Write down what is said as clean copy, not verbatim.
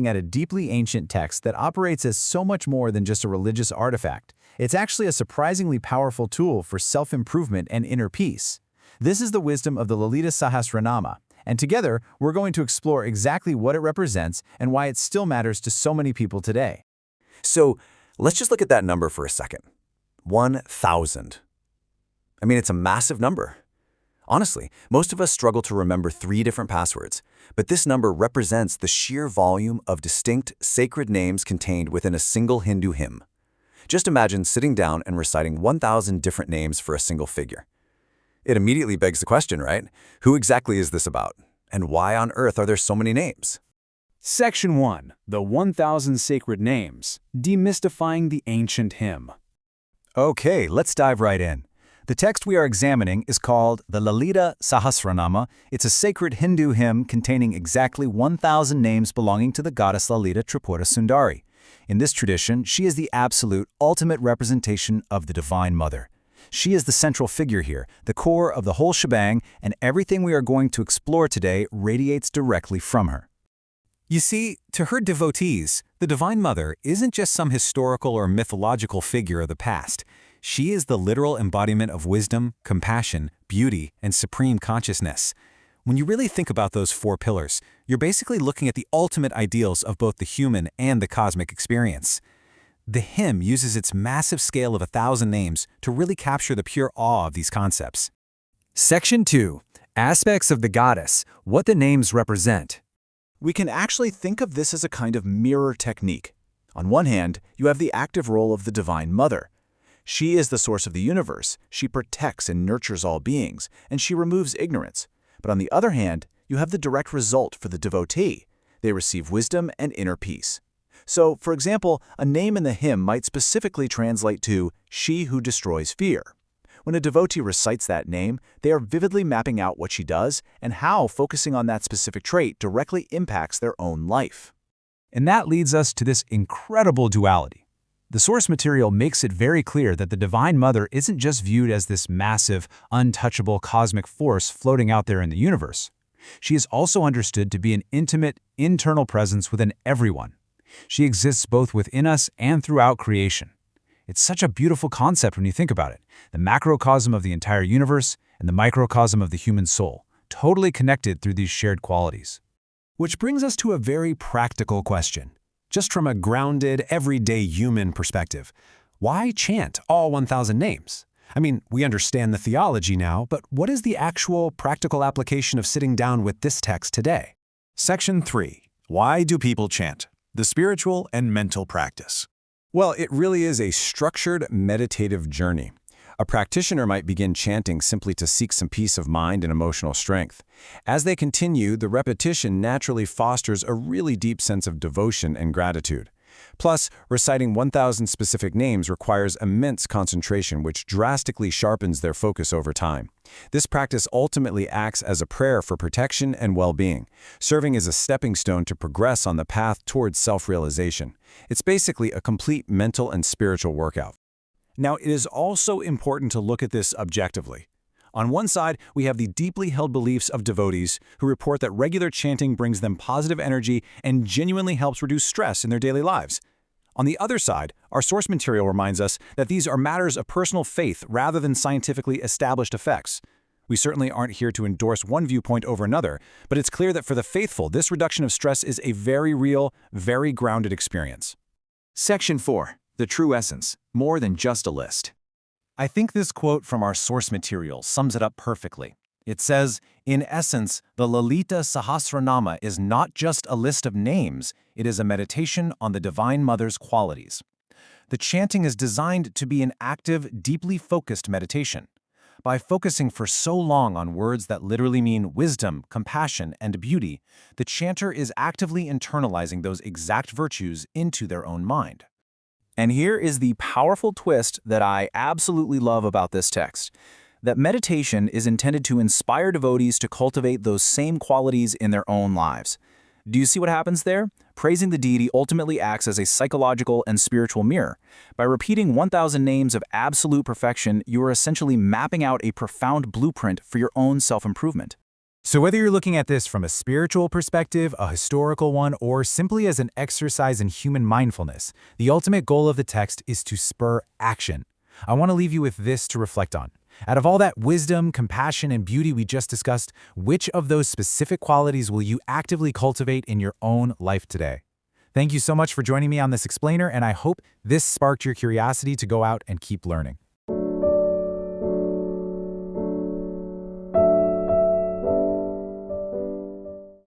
At a deeply ancient text that operates as so much more than just a religious artifact. It's actually a surprisingly powerful tool for self-improvement and inner peace. This is the wisdom of the Lalita Sahasranama, and together we're going to explore exactly what it represents and why it still matters to so many people today. So let's just look at that number for a second. 1,000. I mean, it's a massive number. Honestly, most of us struggle to remember 3 different passwords, but this number represents the sheer volume of distinct, sacred names contained within a single Hindu hymn. Just imagine sitting down and reciting 1,000 different names for a single figure. It immediately begs the question, right? Who exactly is this about? And why on earth are there so many names? Section 1. The 1,000 Sacred Names. Demystifying the Ancient Hymn. Okay, let's dive right in. The text we are examining is called the Lalita Sahasranama. It's a sacred Hindu hymn containing exactly 1,000 names belonging to the goddess Lalita Tripura Sundari. In this tradition, she is the absolute, ultimate representation of the Divine Mother. She is the central figure here, the core of the whole shebang, and everything we are going to explore today radiates directly from her. You see, to her devotees, the Divine Mother isn't just some historical or mythological figure of the past. She is the literal embodiment of wisdom, compassion, beauty, and supreme consciousness. When you really think about those 4 pillars, you're basically looking at the ultimate ideals of both the human and the cosmic experience. The hymn uses its massive scale of 1,000 names to really capture the pure awe of these concepts. Section 2. Aspects of the goddess, what the names represent. We can actually think of this as a kind of mirror technique. On one hand, you have the active role of the Divine Mother. She is the source of the universe, she protects and nurtures all beings, and she removes ignorance. But on the other hand, you have the direct result for the devotee. They receive wisdom and inner peace. So, for example, a name in the hymn might specifically translate to "she who destroys fear." When a devotee recites that name, they are vividly mapping out what she does and how focusing on that specific trait directly impacts their own life. And that leads us to this incredible duality. The source material makes it very clear that the Divine Mother isn't just viewed as this massive, untouchable cosmic force floating out there in the universe. She is also understood to be an intimate, internal presence within everyone. She exists both within us and throughout creation. It's such a beautiful concept when you think about it. The macrocosm of the entire universe and the microcosm of the human soul, totally connected through these shared qualities. Which brings us to a very practical question. Just from a grounded, everyday human perspective, why chant all 1,000 names? I mean, we understand the theology now, but what is the actual practical application of sitting down with this text today? Section 3. Why do people chant? The spiritual and mental practice. Well, it really is a structured meditative journey. A practitioner might begin chanting simply to seek some peace of mind and emotional strength. As they continue, the repetition naturally fosters a really deep sense of devotion and gratitude. Plus, reciting 1,000 specific names requires immense concentration, which drastically sharpens their focus over time. This practice ultimately acts as a prayer for protection and well-being, serving as a stepping stone to progress on the path towards self-realization. It's basically a complete mental and spiritual workout. Now, it is also important to look at this objectively. On one side, we have the deeply held beliefs of devotees who report that regular chanting brings them positive energy and genuinely helps reduce stress in their daily lives. On the other side, our source material reminds us that these are matters of personal faith rather than scientifically established effects. We certainly aren't here to endorse one viewpoint over another, but it's clear that for the faithful, this reduction of stress is a very real, very grounded experience. Section 4. The true essence, more than just a list. I think this quote from our source material sums it up perfectly. It says, in essence, the Lalita Sahasranama is not just a list of names, it is a meditation on the Divine Mother's qualities. The chanting is designed to be an active, deeply focused meditation. By focusing for so long on words that literally mean wisdom, compassion, and beauty, the chanter is actively internalizing those exact virtues into their own mind. And here is the powerful twist that I absolutely love about this text, that meditation is intended to inspire devotees to cultivate those same qualities in their own lives. Do you see what happens there? Praising the deity ultimately acts as a psychological and spiritual mirror. By repeating 1,000 names of absolute perfection, you are essentially mapping out a profound blueprint for your own self-improvement. So whether you're looking at this from a spiritual perspective, a historical one, or simply as an exercise in human mindfulness, the ultimate goal of the text is to spur action. I want to leave you with this to reflect on. Out of all that wisdom, compassion, and beauty we just discussed, which of those specific qualities will you actively cultivate in your own life today? Thank you so much for joining me on this explainer, and I hope this sparked your curiosity to go out and keep learning.